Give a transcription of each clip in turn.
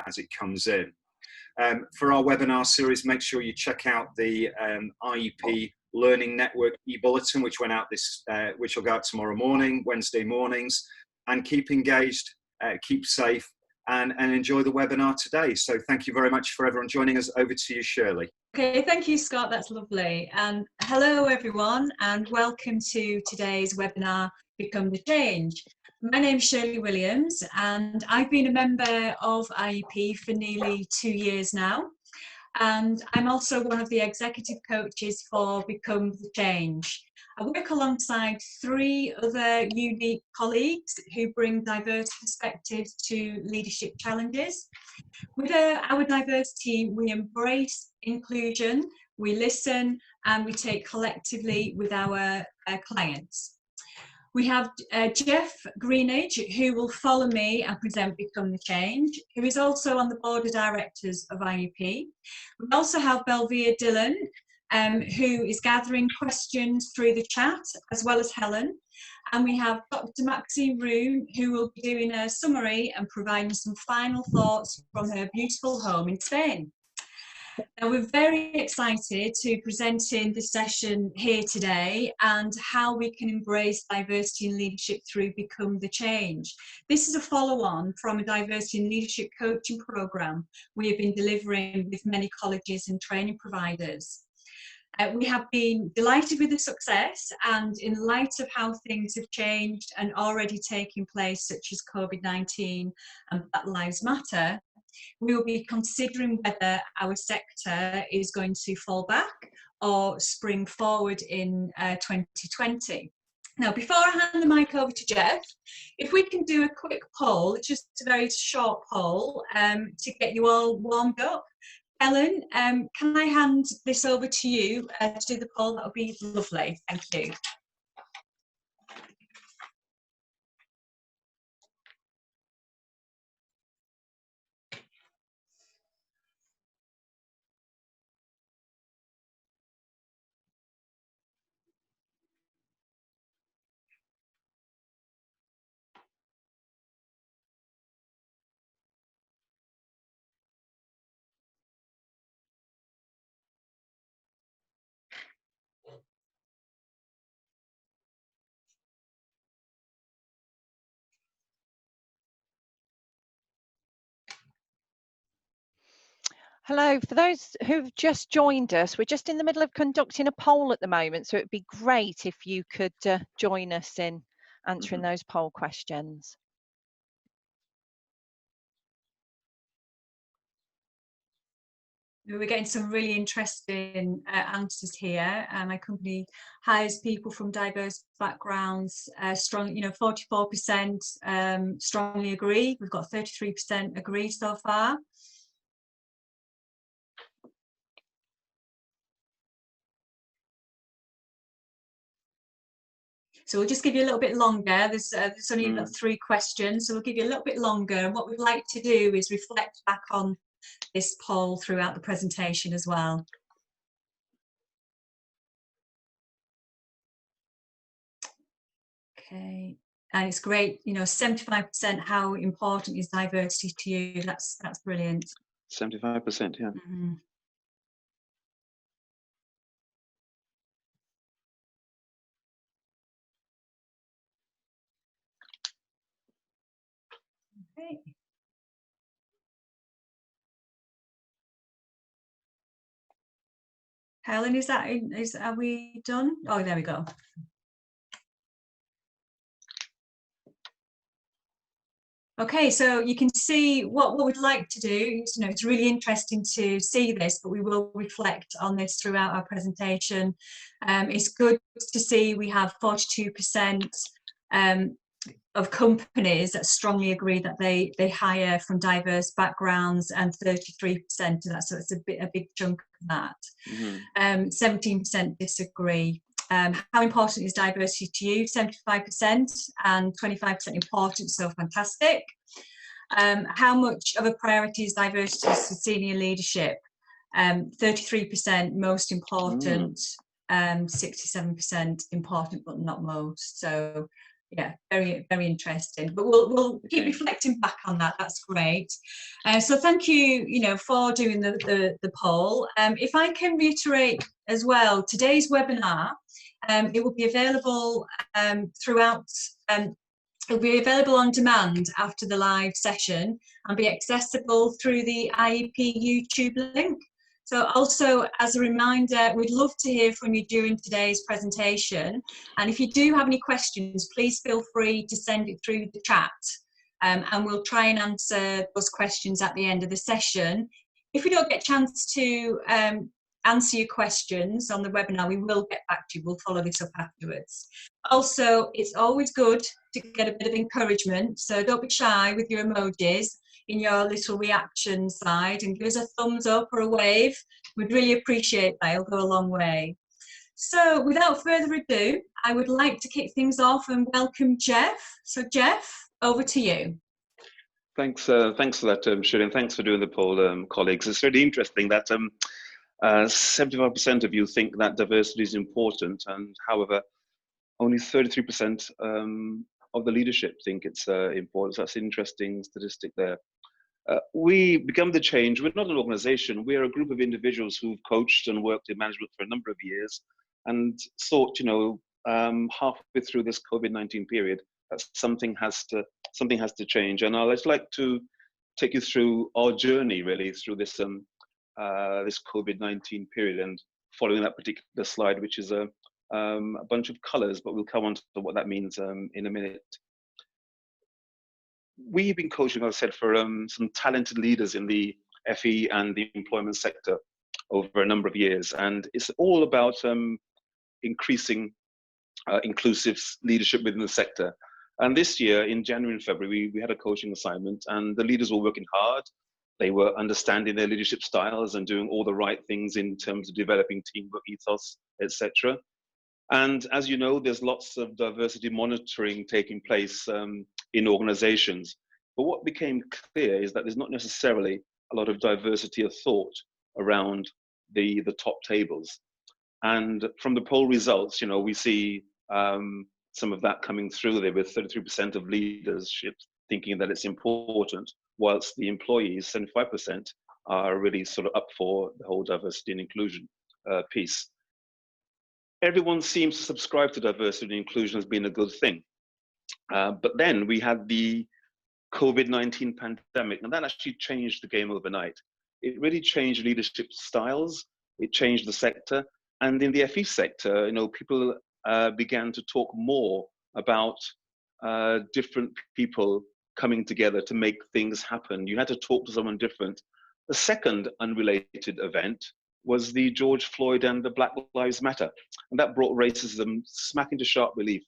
as it comes in. For our webinar series, make sure you check out the IEP Learning Network e-bulletin, which went out which will go out tomorrow morning, Wednesday mornings, and keep engaged, keep safe, and enjoy the webinar today. So thank you very much for everyone joining us. Over to you, Shirley. Okay, thank you, Scott. That's lovely. And hello, everyone, and welcome to today's webinar, Become the Change. My name's Shirley Williams, and I've been a member of IEP for nearly 2 years now. And I'm also one of the executive coaches for Become the Change. I work alongside 3 other unique colleagues who bring diverse perspectives to leadership challenges. With our diverse team, we embrace inclusion, we listen, and we take collectively with our clients. We have Jeff Greenidge, who will follow me and present Become the Change, who is also on the board of directors of IEP. We also have Belvia Dillon, who is gathering questions through the chat, as well as Helen. And we have Dr. Maxine Room, who will be doing a summary and providing some final thoughts from her beautiful home in Spain. Now, we're very excited to present in this session here today and how we can embrace diversity in leadership through Become the Change. This is a follow-on from a diversity in leadership coaching programme we have been delivering with many colleges and training providers. We have been delighted with the success, and in light of how things have changed and already taking place, such as COVID-19 and Black Lives Matter, we will be considering whether our sector is going to fall back or spring forward in 2020. Now, before I hand the mic over to Jeff, if we can do a quick poll, just a very short poll to get you all warmed up. Helen, can I hand this over to you to do the poll? That would be lovely. Thank you. Hello, for those who've just joined us, we're just in the middle of conducting a poll at the moment, so it'd be great if you could join us in answering those poll questions. We're getting some really interesting answers here. My company hires people from diverse backgrounds. Strong, 44% strongly agree. We've got 33% agree so far. So we'll just give you a little bit longer. There's only about 3 questions, so we'll give you a little bit longer. And what we'd like to do is reflect back on this poll throughout the presentation as well. Okay, and it's great, 75% how important is diversity to you. That's brilliant. 75%, yeah. Mm-hmm. Okay. Helen, are we done? Oh, there we go. Okay, so you can see what we'd like to do. It's really interesting to see this, but we will reflect on this throughout our presentation. It's good to see we have 42% of companies that strongly agree that they hire from diverse backgrounds, and 33% of that, so it's a big chunk of that. 17% disagree. How important is diversity to you? 75% and 25% important, so fantastic. How much of a priority is diversity to senior leadership? 33% most important, 67% important but not most. So yeah, very, very interesting. But we'll keep reflecting back on that. That's great. So thank you, for doing the poll. If I can reiterate as well, today's webinar, it will be available throughout. It'll be available on demand after the live session and be accessible through the IEP YouTube link. So also, as a reminder, we'd love to hear from you during today's presentation. And if you do have any questions, please feel free to send it through the chat. And we'll try and answer those questions at the end of the session. If we don't get a chance to answer your questions on the webinar, we will get back to you. We'll follow this up afterwards. Also, it's always good to get a bit of encouragement. So don't be shy with your emojis in your little reaction side, and give us a thumbs up or a wave. We'd really appreciate that. It'll go a long way. So without further ado, I would like to kick things off and welcome Jeff. So Jeff, over to you. Thanks for that, Shirley, and thanks for doing the poll, colleagues. It's really interesting that 75% of you think that diversity is important, and however, only 33% of the leadership think it's important. So that's an interesting statistic there. We Become the Change. We're not an organization. We're a group of individuals who've coached and worked in management for a number of years and thought, halfway through this COVID-19 period, that something has to change. And I'd like to take you through our journey, really, through this this COVID-19 period, and following that particular slide, which is a bunch of colors, but we'll come on to what that means in a minute. We've been coaching, as I said, for some talented leaders in the FE and the employment sector over a number of years, and it's all about increasing inclusive leadership within the sector. And this year, in January and February, we had a coaching assignment, and the leaders were working hard. They were understanding their leadership styles and doing all the right things in terms of developing teamwork ethos, etc. And as you know, there's lots of diversity monitoring taking place in organizations. But what became clear is that there's not necessarily a lot of diversity of thought around the top tables. And from the poll results, we see some of that coming through there, with 33% of leadership thinking that it's important, whilst the employees, 75%, are really sort of up for the whole diversity and inclusion piece. Everyone seems to subscribe to diversity and inclusion as being a good thing. But then we had the COVID-19 pandemic, and that actually changed the game overnight. It really changed leadership styles, it changed the sector, and in the FE sector, people began to talk more about different people coming together to make things happen. You had to talk to someone different. The second unrelated event was the George Floyd and the Black Lives Matter. And that brought racism smack into sharp relief.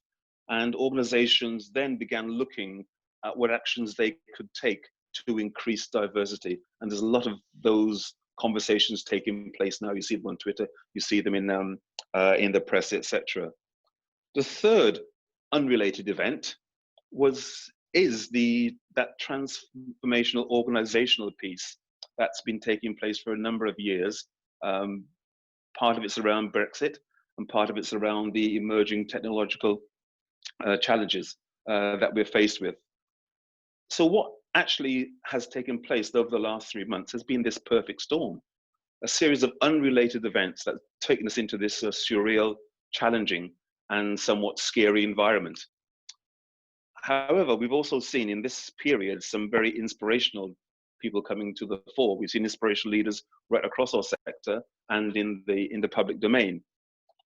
And organizations then began looking at what actions they could take to increase diversity. And there's a lot of those conversations taking place now. You see them on Twitter, you see them in the press, etc. The third unrelated event is that transformational organizational piece that's been taking place for a number of years. Part of it's around Brexit, and part of it's around the emerging technological challenges that we're faced with. So what actually has taken place over the last 3 months has been this perfect storm, a series of unrelated events that have taken us into this surreal, challenging, and somewhat scary environment. However, we've also seen in this period some very inspirational people coming to the fore. We've seen inspirational leaders right across our sector and in the public domain.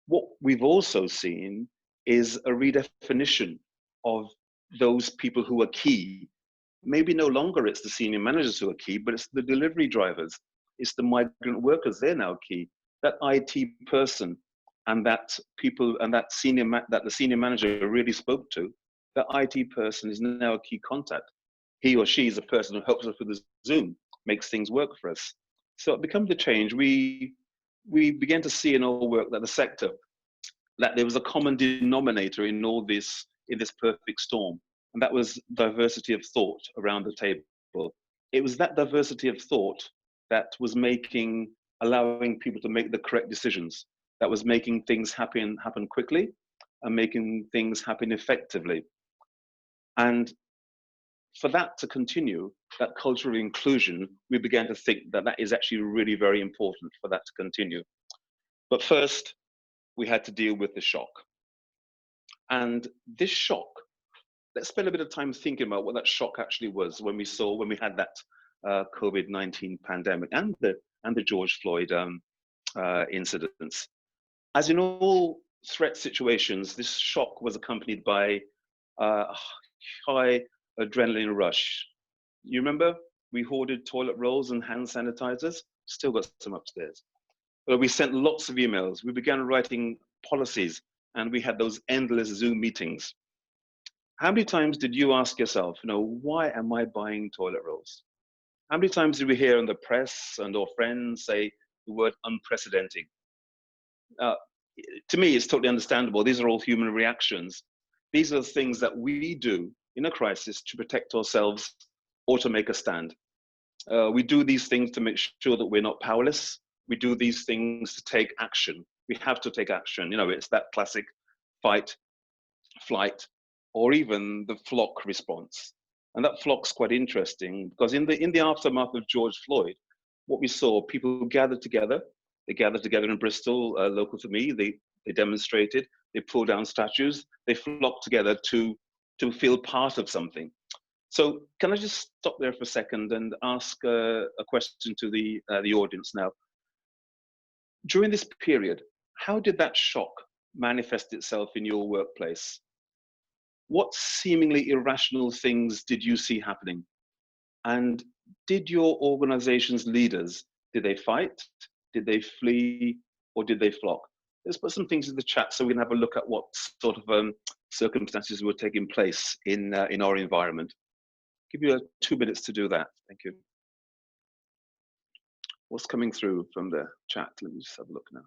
What we've also seen is a redefinition of those people who are key. Maybe no longer it's the senior managers who are key, but it's the delivery drivers, it's the migrant workers, they're now key. That IT person and that people and that the senior manager really spoke to, the IT person is now a key contact. He or she is a person who helps us with the Zoom, makes things work for us. So it becomes a change. We began to see in our work that the sector, that there was a common denominator in all this, in this perfect storm, and that was diversity of thought around the table. It was that diversity of thought that was allowing people to make the correct decisions, that was making things happen quickly and making things happen effectively. And for that to continue, that culture of inclusion, we began to think that that is actually really very important for that to continue. But first, we had to deal with the shock. And this shock, let's spend a bit of time thinking about what that shock actually was when we had that COVID-19 pandemic and the George Floyd incidents. As in all threat situations, this shock was accompanied by a high adrenaline rush. You remember we hoarded toilet rolls and hand sanitizers? Still got some upstairs. But we sent lots of emails. We began writing policies, and we had those endless Zoom meetings. How many times did you ask yourself, why am I buying toilet rolls? How many times did we hear in the press and our friends say the word unprecedented? To me, it's totally understandable. These are all human reactions. These are the things that we do in a crisis to protect ourselves or to make a stand. We do these things to make sure that we're not powerless. We do these things to take action. We have to take action. It's that classic fight, flight, or even the flock response. And that flock's quite interesting because in the aftermath of George Floyd, what we saw, people gathered together. They gathered together in Bristol, local to me. They demonstrated. They pulled down statues. They flocked together to feel part of something. So can I just stop there for a second and ask a question to the audience now? During this period, how did that shock manifest itself in your workplace? What seemingly irrational things did you see happening? And did your organization's leaders, did they fight? Did they flee? Or did they flock? Let's put some things in the chat so we can have a look at what sort of circumstances were taking place in our environment. Give you 2 minutes to do that. Thank you. What's coming through from the chat? Let me just have a look now.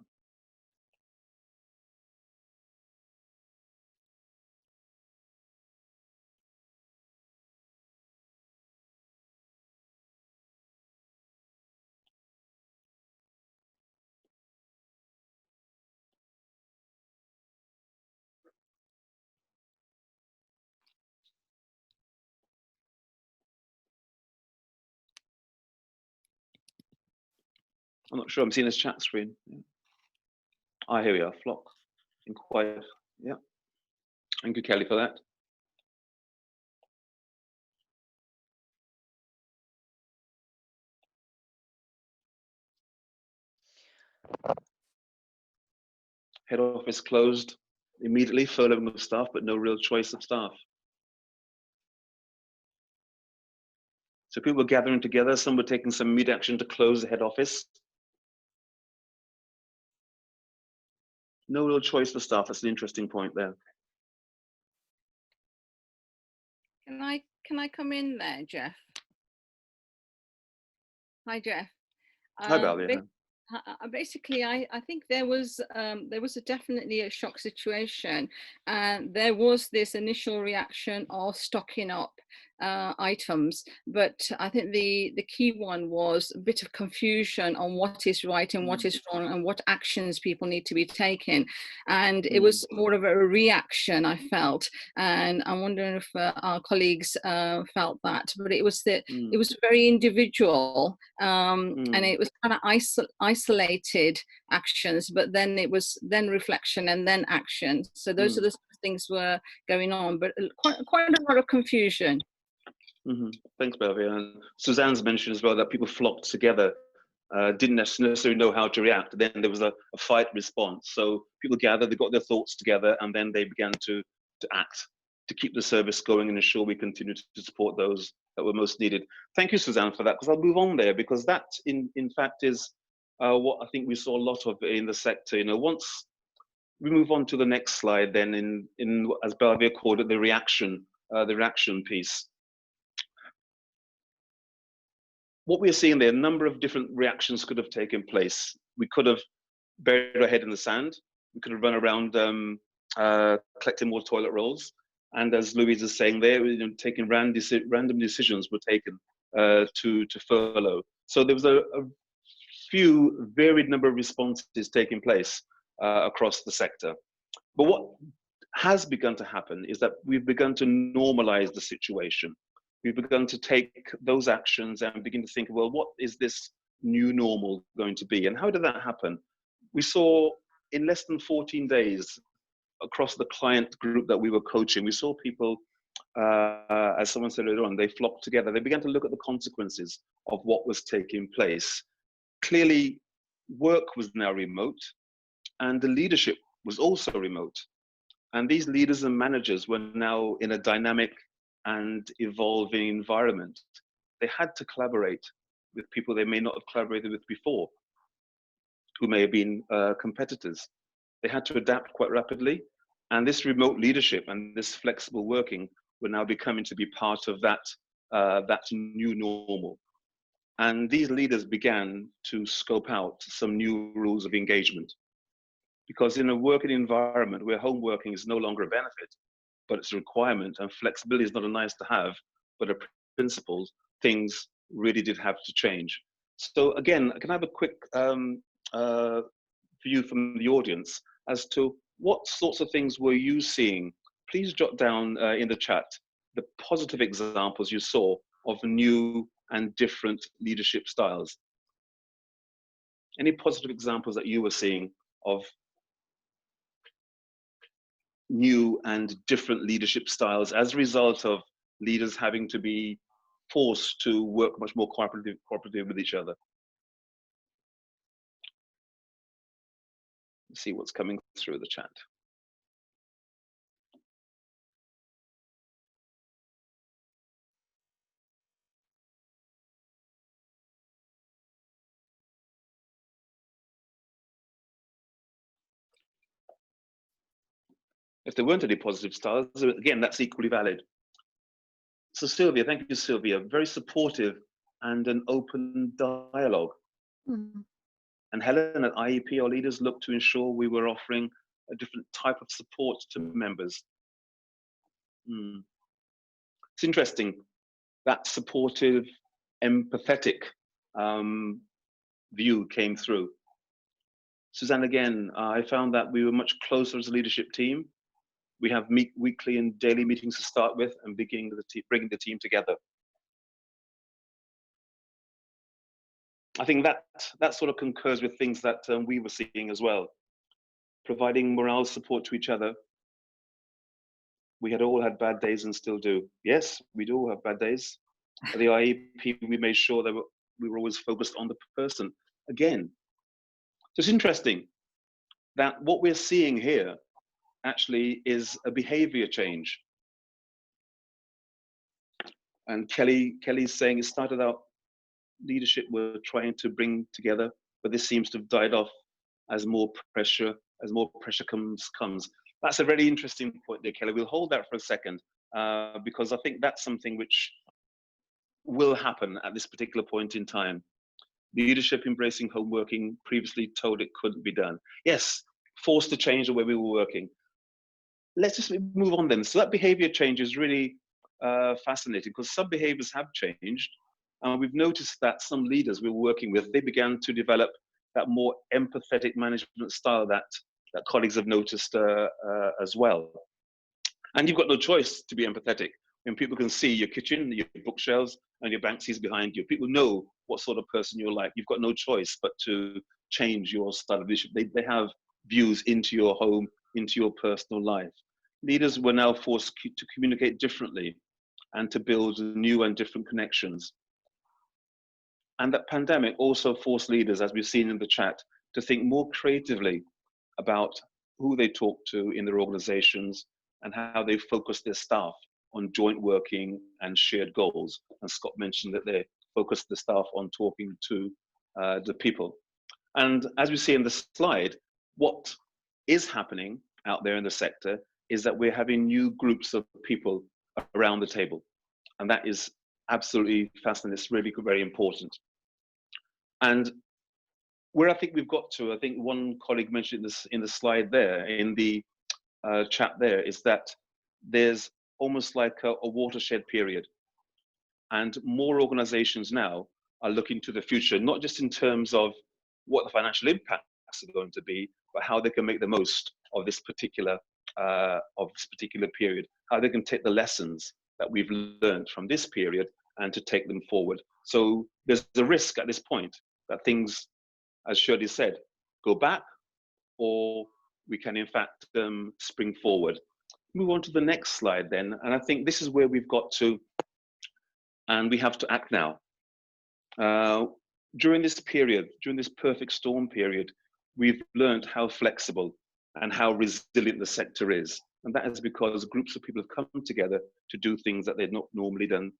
I'm not sure I'm seeing this chat screen. Yeah. Here we are, flock. Inquire. Yeah. Thank you, Kelly, for that. Head office closed immediately, furloughing of staff, but no real choice of staff. So people were gathering together. Some were taking some immediate action to close the head office. No real choice for staff. That's an interesting point there. Can I come in there, Jeff? Hi, Jeff. Hi, Balvia. Basically, I think there was definitely a shock situation, and there was this initial reaction of stocking up items, but I think the key one was a bit of confusion on what is right and what is wrong and what actions people need to be taking, and it was more of a reaction, I felt, and I'm wondering if our colleagues felt that, but it was it was very individual, and it was kind of isolated actions, but then it was then reflection and then action. So those are the things were going on, but quite a lot of confusion. Thanks, Belvia. And Suzanne's mentioned as well that people flocked together, didn't necessarily know how to react. Then there was a fight response. So people gathered, they got their thoughts together, and then they began to act to keep the service going and ensure we continue to support those that were most needed. Thank you, Suzanne, for that, because I'll move on there, because that in fact is what I think we saw a lot of in the sector. Once we move on to the next slide, then in as Belvia called it, the reaction piece. What we're seeing there, a number of different reactions could have taken place. We could have buried our head in the sand. We could have run around collecting more toilet rolls. And as Louise is saying there, taking random decisions were taken to furlough. So there was a few varied number of responses taking place across the sector. But what has begun to happen is that we've begun to normalize the situation. We've begun to take those actions and begin to think, well, what is this new normal going to be? And how did that happen? We saw in less than 14 days across the client group that we were coaching, we saw people, as someone said earlier on, they flocked together. They began to look at the consequences of what was taking place. Clearly, work was now remote, and the leadership was also remote. And these leaders and managers were now in a dynamic and evolving environment. They had to collaborate with people they may not have collaborated with before, who may have been competitors. They had to adapt quite rapidly. And this remote leadership and this flexible working were now becoming to be part of that, that new normal. And these leaders began to scope out some new rules of engagement. Because in a working environment where home working is no longer a benefit, but it's a requirement, and flexibility is not a nice to have, but a principle, things really did have to change. So again, can I have a quick view from the audience as to what sorts of things were you seeing? Please jot down in the chat the positive examples you saw of new and different leadership styles. Any positive examples that you were seeing of new and different leadership styles as a result of leaders having to be forced to work much more cooperative with each other? Let's see what's coming through the chat. If there weren't any positive styles, again, that's equally valid. So Sylvia, thank you, Sylvia. Very supportive and an open dialogue. Mm. And Helen at IEP, our leaders looked to ensure we were offering a different type of support to members. It's interesting, that supportive, empathetic view came through. Suzanne, again, I found that we were much closer as a leadership team. We have weekly and daily meetings to start with and bringing the team together. I think that sort of concurs with things that we were seeing as well. Providing morale support to each other. We had all had bad days and still do. Yes, we do all have bad days. At the IEP, we made sure that we were always focused on the person. Again, so it's interesting that what we're seeing here actually is a behavior change. And Kelly's saying it started out, leadership were trying to bring together, but this seems to have died off as more pressure comes. That's a very interesting point there, Kelly. We'll hold that for a second, because I think that's something which will happen at this particular point in time. Leadership embracing home working, previously told it couldn't be done. Yes, forced to change the way we were working. Let's just move on then. So that behavior change is really fascinating, because some behaviors have changed. And we've noticed that some leaders we were working with, they began to develop that more empathetic management style that colleagues have noticed as well. And you've got no choice to be empathetic. When people can see your kitchen, your bookshelves, and your Banksys behind you, people know what sort of person you're like. You've got no choice but to change your style of leadership. They have views into your home, into your personal life. Leaders were now forced to communicate differently and to build new and different connections. And that pandemic also forced leaders, as we've seen in the chat, to think more creatively about who they talk to in their organizations and how they focus their staff on joint working and shared goals. And Scott mentioned that they focused the staff on talking to the people. And as we see in the slide, what is happening out there in the sector is that we're having new groups of people around the table. And that is absolutely fascinating. It's really very important. And where I think we've got to, I think one colleague mentioned this in the slide there, in the chat there, is that there's almost like a watershed period. And more organizations now are looking to the future, not just in terms of what the financial impacts are going to be, but how they can make the most of this particular of this particular period, how they can take the lessons that we've learned from this period and to take them forward. So there's a risk at this point that things, as Shirley said, go back, or we can in fact spring forward. Move on to the next slide then, and I think this is where we've got to, and we have to act now. During this period, during this perfect storm period, we've learned how flexible and how resilient the sector is. And that is because groups of people have come together to do things that they'd not normally done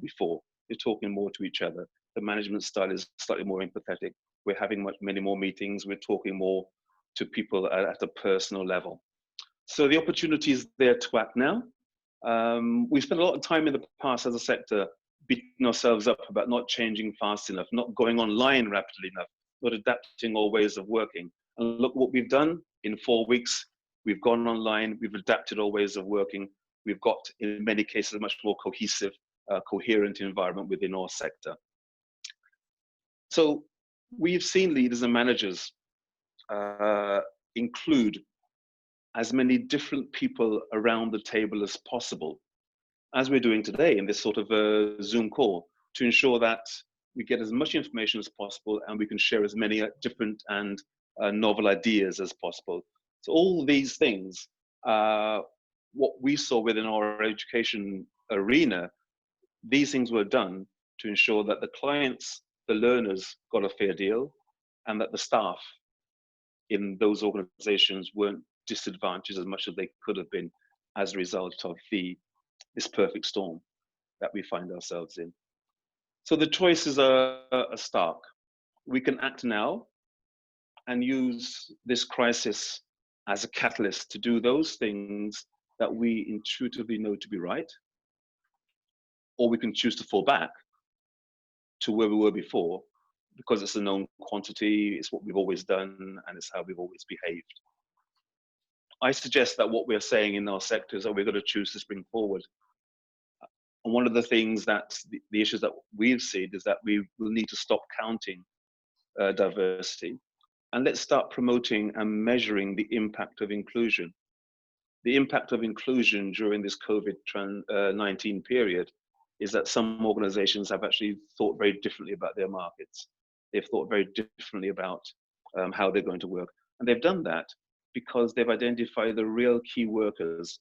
before. They're talking more to each other. The management style is slightly more empathetic. We're having many more meetings. We're talking more to people at a personal level. So the opportunity is there to act now. We've spent a lot of time in the past as a sector beating ourselves up about not changing fast enough, not going online rapidly enough, not adapting our ways of working. And look what we've done in 4 weeks. We've gone online, we've adapted our ways of working. We've got, in many cases, a much more cohesive, coherent environment within our sector. So we've seen leaders and managers include as many different people around the table as possible, as we're doing today in this sort of Zoom call, to ensure that we get as much information as possible and we can share as many different and novel ideas as possible. So all these things, what we saw within our education arena, these things were done to ensure that the clients, the learners got a fair deal, and that the staff in those organizations weren't disadvantaged as much as they could have been as a result of this perfect storm that we find ourselves in. So the choices are stark. We can act now and use this crisis as a catalyst to do those things that we intuitively know to be right, or we can choose to fall back to where we were before, because it's a known quantity, it's what we've always done, and it's how we've always behaved. I suggest that what we're saying in our sector is that we're going to choose to spring forward. And one of the things that the issues that we've seen is that we will need to stop counting diversity, and let's start promoting and measuring the impact of inclusion. The impact of inclusion during this COVID-19 period is that some organizations have actually thought very differently about their markets. They've thought very differently about how they're going to work. And they've done that because they've identified the real key workers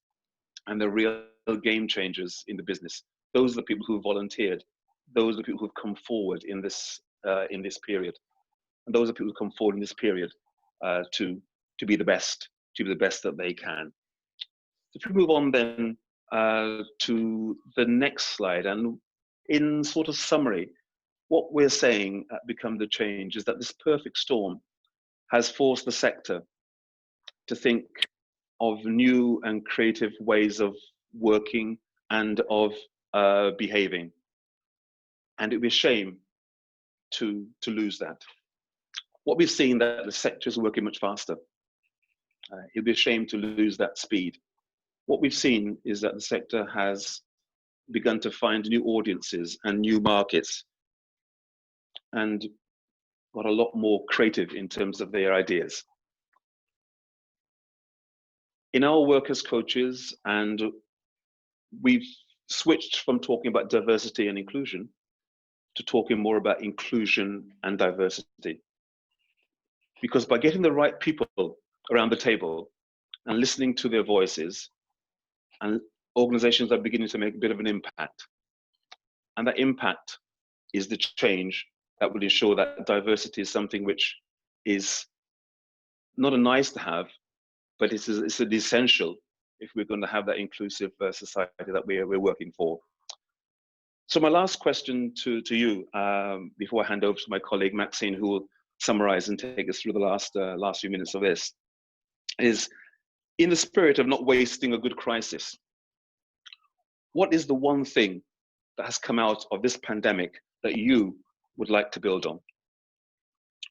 and the real game changers in the business. Those are the people who volunteered. Those are the people who've come forward in this period. And those are people who come forward in this period to be the best, that they can. If we move on then to the next slide, and in sort of summary, what we're saying at Become the Change is that this perfect storm has forced the sector to think of new and creative ways of working and of behaving. And it would be a shame to lose that. What we've seen that the sector is working much faster. It would be a shame to lose that speed. What we've seen is that the sector has begun to find new audiences and new markets, and got a lot more creative in terms of their ideas. In our work as coaches, and we've switched from talking about diversity and inclusion to talking more about inclusion and diversity. Because by getting the right people around the table and listening to their voices, and organizations are beginning to make a bit of an impact. And that impact is the change that will ensure that diversity is something which is not a nice to have, but it's an essential if we're going to have that inclusive society that we're working for. So my last question to you, before I hand over to my colleague Maxine, who will summarize and take us through the last few minutes of this, is, in the spirit of not wasting a good crisis, what is the one thing that has come out of this pandemic that you would like to build on?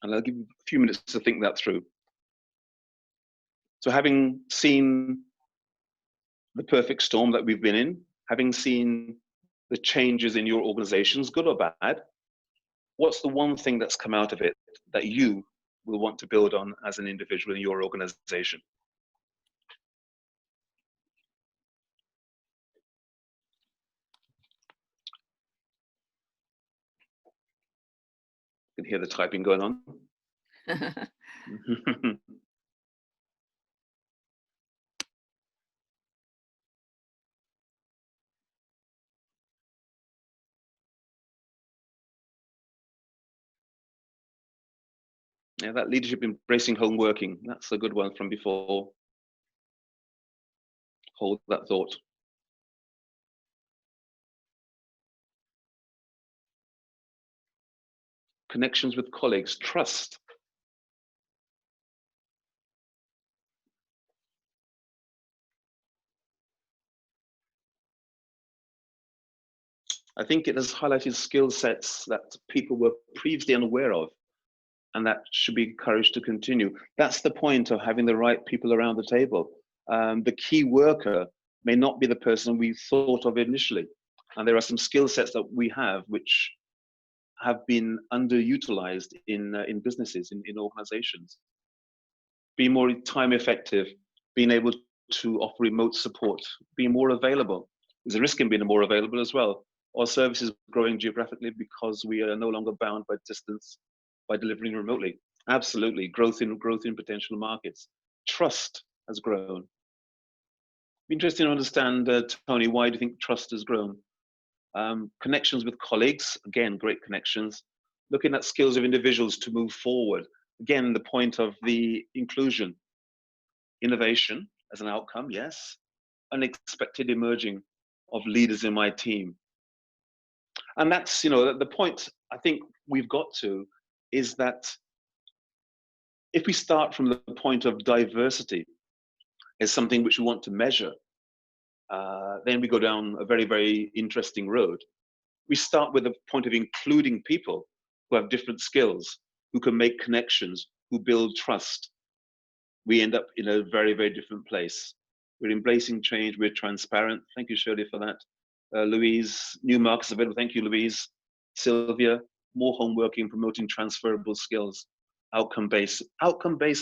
And I'll give you a few minutes to think that through. So having seen the perfect storm that we've been in, having seen the changes in your organizations, good or bad, what's the one thing that's come out of it that you will want to build on as an individual in your organization? can hear the typing going on. Yeah, that leadership embracing home working, that's a good one from before. Hold that thought. Connections with colleagues, trust. I think it has highlighted skill sets that people were previously unaware of, and that should be encouraged to continue. That's the point of having the right people around the table. The key worker may not be the person we thought of initially. And there are some skill sets that we have which have been underutilized in businesses, in organizations. Being more time effective, being able to offer remote support, being more available. There's a risk in being more available as well. Our service is growing geographically because we are no longer bound by distance by delivering remotely. Absolutely, growth in potential markets. Trust has grown. Be interesting to understand, Tony, why do you think trust has grown? Connections with colleagues, again, great connections. Looking at skills of individuals to move forward. Again, the point of the inclusion. Innovation as an outcome, yes. Unexpected emerging of leaders in my team. And that's, the point I think we've got to is that if we start from the point of diversity as something which we want to measure, then we go down a very, very interesting road. We start with the point of including people who have different skills, who can make connections, who build trust. We end up in a very, very different place. We're embracing change, we're transparent. Thank you, Shirley, for that. Louise, new markets available. Thank you, Louise. Sylvia, more homeworking, promoting transferable skills. Outcome-based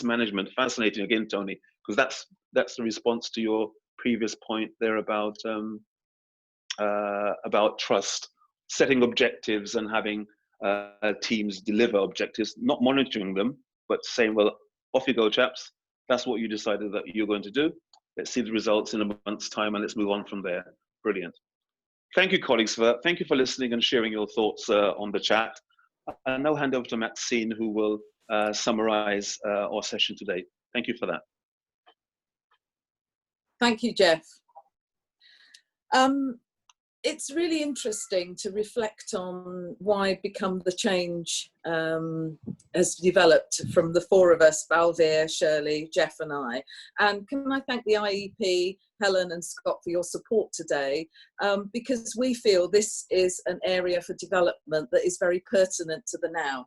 management. Fascinating again, Tony, because that's the response to your previous point there about trust, setting objectives and having teams deliver objectives, not monitoring them, but saying, well, off you go, chaps. That's what you decided that you're going to do. Let's see the results in a month's time and let's move on from there. Brilliant. Thank you, colleagues, for that. Thank you for listening and sharing your thoughts on the chat. I'll now hand over to Maxine, who will summarize our session today. Thank you for that. Thank you, Jeff. It's really interesting to reflect on why Become the Change has developed from the four of us, Balveer, Shirley, Jeff and I. And can I thank the IEP, Helen and Scott for your support today, because we feel this is an area for development that is very pertinent to the now.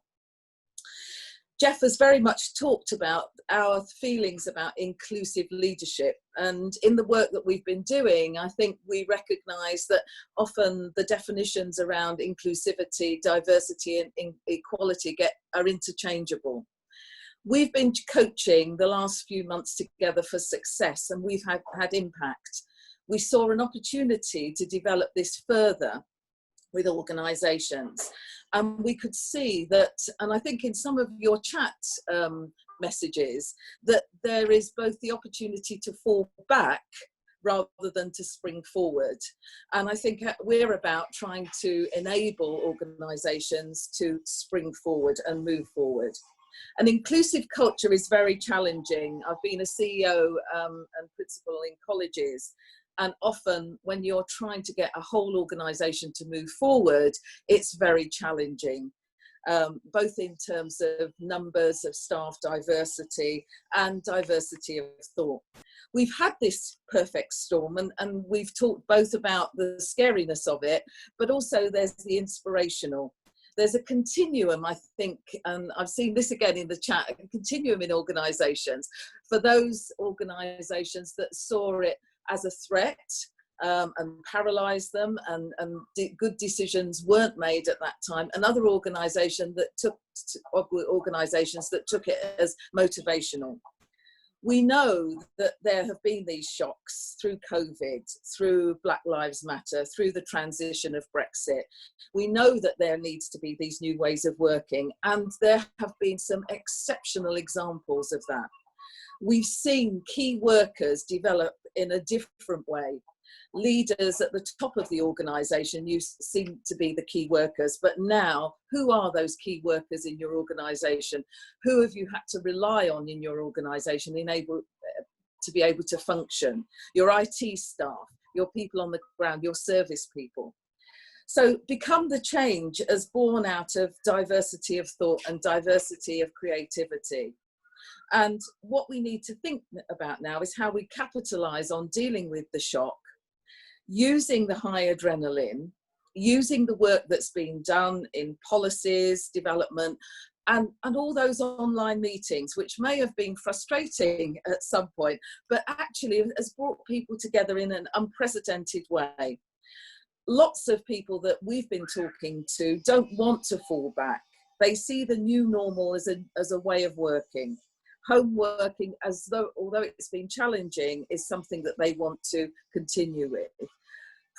Jeff has very much talked about our feelings about inclusive leadership, and in the work that we've been doing, I think we recognise that often the definitions around inclusivity, diversity and equality are interchangeable. We've been coaching the last few months together for success, and we've had impact. We saw an opportunity to develop this further with organisations. And we could see that, and I think in some of your chat messages, that there is both the opportunity to fall back rather than to spring forward. And I think we're about trying to enable organisations to spring forward and move forward. An inclusive culture is very challenging. I've been a CEO and principal in colleges. And often when you're trying to get a whole organisation to move forward, it's very challenging, both in terms of numbers of staff diversity and diversity of thought. We've had this perfect storm and we've talked both about the scariness of it, but also there's the inspirational. There's a continuum, I think, and I've seen this again in the chat, a continuum in organisations. For those organisations that saw it as a threat and paralysed them, and good decisions weren't made at that time, and other organisations that took it as motivational. We know that there have been these shocks through COVID, through Black Lives Matter, through the transition of Brexit. We know that there needs to be these new ways of working, and there have been some exceptional examples of that. We've seen key workers develop in a different way. Leaders at the top of the organisation seem to be the key workers, but now who are those key workers in your organisation? Who have you had to rely on in your organisation to be able to function? Your IT staff, your people on the ground, your service people. So Become the Change as born out of diversity of thought and diversity of creativity. And what we need to think about now is how we capitalise on dealing with the shock, using the high adrenaline, using the work that's been done in policies, development, and all those online meetings, which may have been frustrating at some point, but actually has brought people together in an unprecedented way. Lots of people that we've been talking to don't want to fall back. They see the new normal as a way of working. Home working, although it's been challenging, is something that they want to continue with.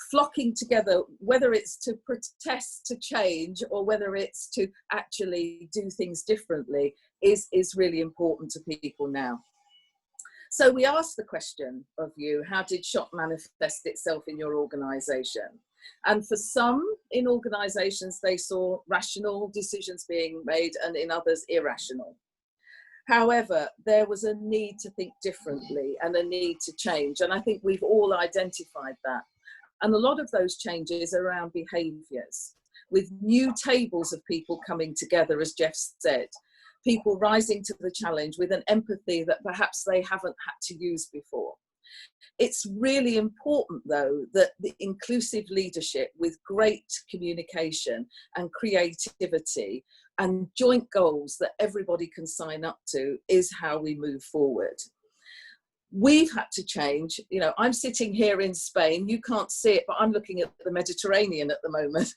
Flocking together, whether it's to protest to change or whether it's to actually do things differently, is really important to people now. So we asked the question of you, how did shock manifest itself in your organisation? And for some in organisations, they saw rational decisions being made, and in others, irrational. However, there was a need to think differently and a need to change. And I think we've all identified that. And a lot of those changes are around behaviours, with new tables of people coming together, as Jeff said, people rising to the challenge with an empathy that perhaps they haven't had to use before. It's really important, though, that the inclusive leadership with great communication and creativity and joint goals that everybody can sign up to is how we move forward. We've had to change. You know, I'm sitting here in Spain. You can't see it, but I'm looking at the Mediterranean at the moment.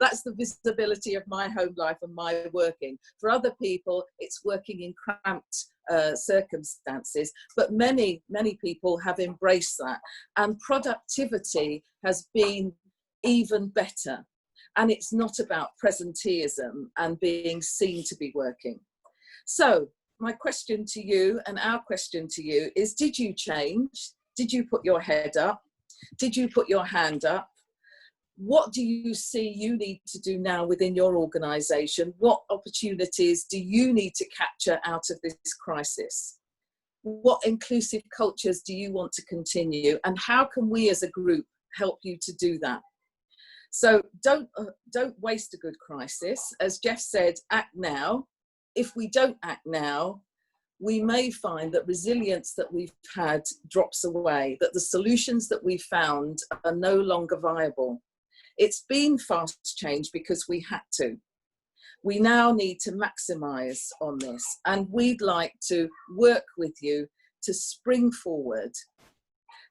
That's the visibility of my home life and my working. For other people, it's working in cramped circumstances, but many people have embraced that, and productivity has been even better. And it's not about presenteeism and being seen to be working. So my question to you, and our question to you, is: did you change? Did you put your head up? Did you put your hand up? What do you see you need to do now within your organisation? What opportunities do you need to capture out of this crisis? What inclusive cultures do you want to continue? And how can we as a group help you to do that? So don't waste a good crisis. As Jeff said, act now. If we don't act now, we may find that resilience that we've had drops away, that the solutions that we've found are no longer viable. It's been fast change because we had to. We now need to maximise on this, and we'd like to work with you to spring forward,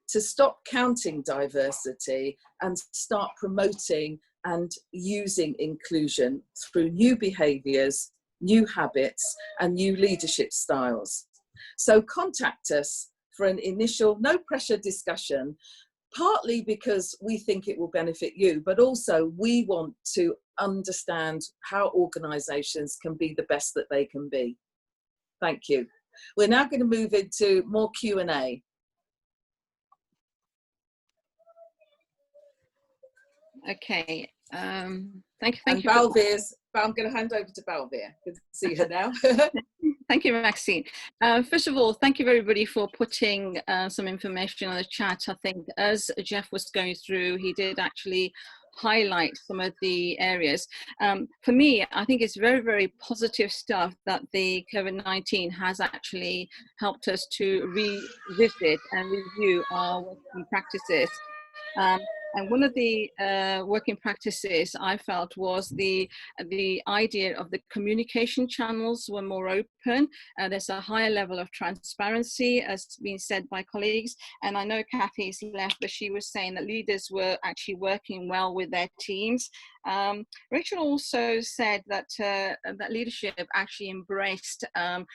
to stop counting diversity and start promoting and using inclusion through new behaviours, new habits and new leadership styles. So contact us for an initial no pressure discussion, partly because we think it will benefit you, but also we want to understand how organisations can be the best that they can be. Thank you. We're now going to move into more Q&A. Okay, thank you. Balvir's, I'm going to hand over to Balvir. Good to see her now. Thank you, Maxine. First of all, thank you everybody for putting some information on the chat. I think as Jeff was going through, he did actually highlight some of the areas. For me, I think it's very, very positive stuff that the COVID-19 has actually helped us to revisit and review our working practices. And one of the working practices I felt was the idea of the communication channels were more open. There's a higher level of transparency, as been said by colleagues. And I know Kathy's left, but she was saying that leaders were actually working well with their teams. Rachel also said that that leadership actually embraced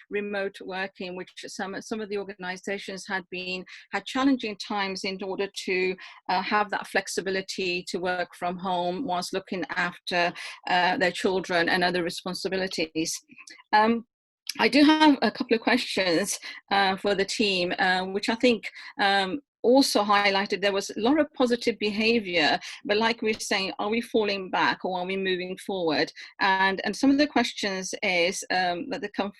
remote working, which some of the organizations had challenging times in order to have that flexibility to work from home whilst looking after their children and other responsibilities. I do have a couple of questions for the team, which I think also highlighted there was a lot of positive behavior, but like we're saying, are we falling back or are we moving forward? And some of the questions is that they come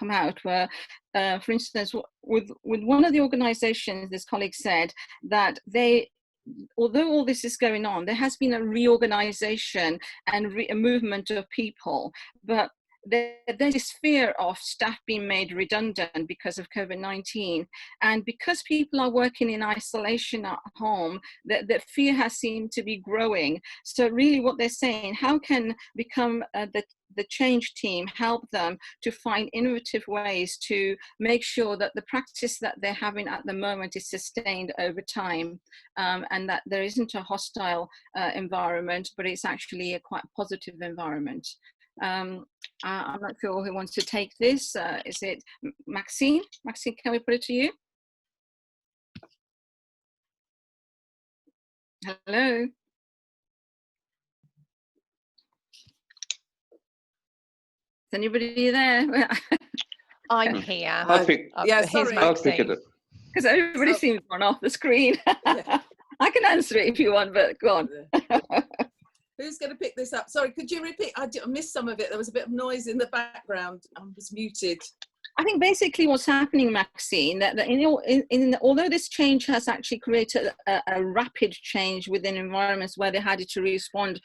out were, for instance, with one of the organizations, this colleague said that although all this is going on, there has been a reorganization and a movement of people, but there's this fear of staff being made redundant because of COVID-19. And because people are working in isolation at home, the fear has seemed to be growing. So really what they're saying, how can become the change team help them to find innovative ways to make sure that the practice that they're having at the moment is sustained over time, and that there isn't a hostile environment, but it's actually a quite positive environment. I'm not sure who wants to take this. Is it Maxine? Maxine, can we put it to you? Hello? Is anybody there? I'm here. I'll pick, Yeah, Here's sorry. I'll pick it Maxine. up. Because everybody seems gone off the screen. Yeah. I can answer it if you want, but go on. Who's going to pick this up? Sorry, could you repeat? I missed some of it. There was a bit of noise in the background. I was muted. I think basically what's happening, Maxine, that although this change has actually created a rapid change within environments where they had to respond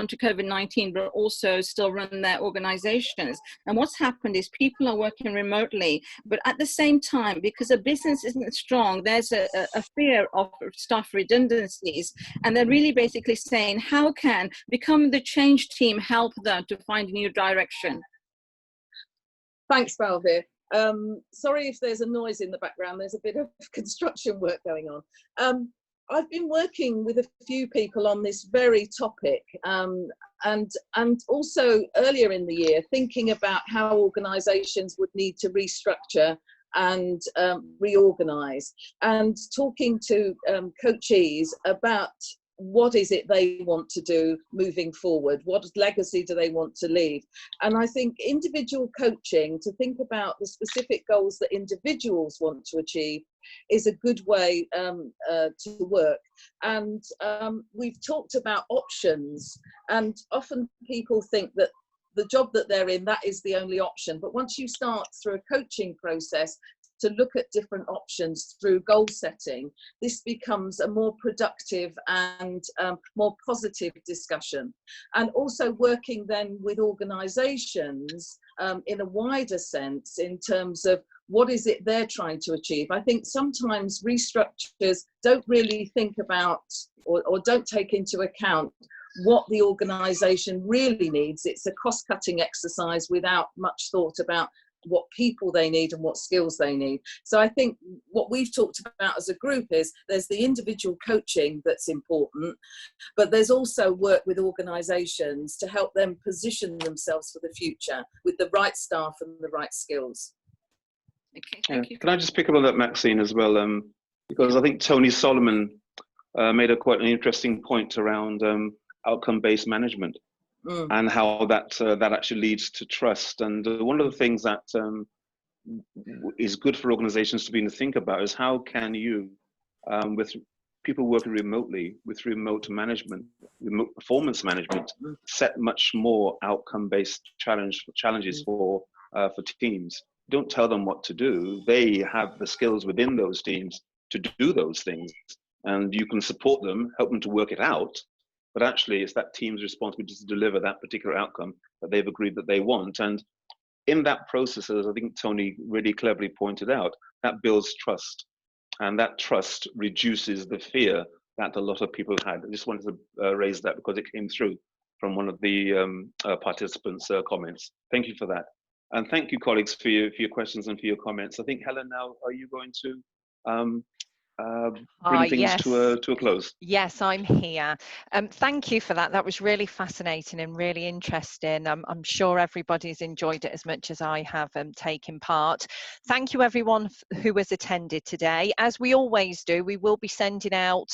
to COVID-19, but also still run their organizations. And what's happened is people are working remotely, but at the same time, because a business isn't strong, there's a fear of staff redundancies. And they're really basically saying, how can Become the Change team help them to find a new direction? Thanks, Balvir. Sorry if there's a noise in the background. There's a bit of construction work going on. I've been working with a few people on this very topic, and also earlier in the year, thinking about how organisations would need to restructure and reorganise, and talking to coachees about what is it they want to do moving forward? What legacy do they want to leave? And I think individual coaching, to think about the specific goals that individuals want to achieve, is a good way to work. And we've talked about options, and often people think that the job that they're in, that is the only option. But once you start through a coaching process to look at different options through goal setting, this becomes a more productive and more positive discussion. And also working then with organisations in a wider sense in terms of what is it they're trying to achieve. I think sometimes restructures don't really think about or don't take into account what the organisation really needs. It's a cost-cutting exercise without much thought about what people they need and what skills they need. So I think what we've talked about as a group is there's the individual coaching that's important, but there's also work with organisations to help them position themselves for the future with the right staff and the right skills. Okay, thank you. Can I just pick up on that, Maxine, as well? Because I think Tony Solomon made quite an interesting point around outcome-based management. And how that actually leads to trust. And one of the things that is good for organizations to be to think about is how can you, with people working remotely, with remote management, remote performance management, set much more outcome-based challenges for teams. Don't tell them what to do. They have the skills within those teams to do those things, and you can support them, help them to work it out. But actually, it's that team's responsibility to deliver that particular outcome that they've agreed that they want. And in that process, as I think Tony really cleverly pointed out, that builds trust. And that trust reduces the fear that a lot of people had. I just wanted to raise that because it came through from one of the participants' comments. Thank you for that. And thank you, colleagues, for your questions and for your comments. I think, Helen, now, are you going to bring things yes. to a close. Yes, I'm here. Thank you for that. That was really fascinating and really interesting. I'm sure everybody's enjoyed it as much as I have taken part. Thank you everyone who has attended today. As we always do, we will be sending out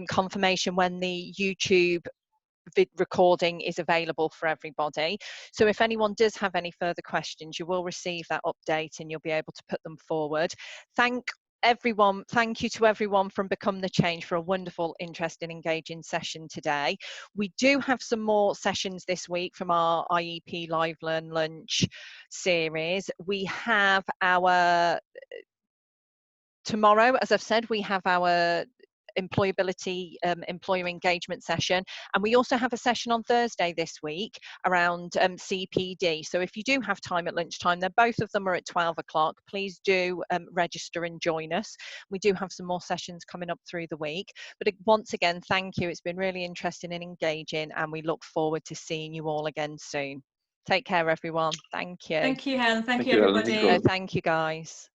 confirmation when the YouTube recording is available for everybody. So if anyone does have any further questions, you will receive that update and you'll be able to put them forward. Thank you to everyone from Become the Change for a wonderful, interesting, engaging session today. We do have some more sessions this week from our IEP Live Learn Lunch series. We have our tomorrow, as I've said, we have our employability employer engagement session, and we also have a session on Thursday this week around CPD. So if you do have time at lunchtime, then both of them are at 12 o'clock. Please do register and join us. We do have some more sessions coming up through the week, but once again, thank you. It's been really interesting and engaging, and we look forward to seeing you all again soon. Take care, everyone. Thank you. Thank you, Helen. Thank you, Helen. everybody. Thank you, guys.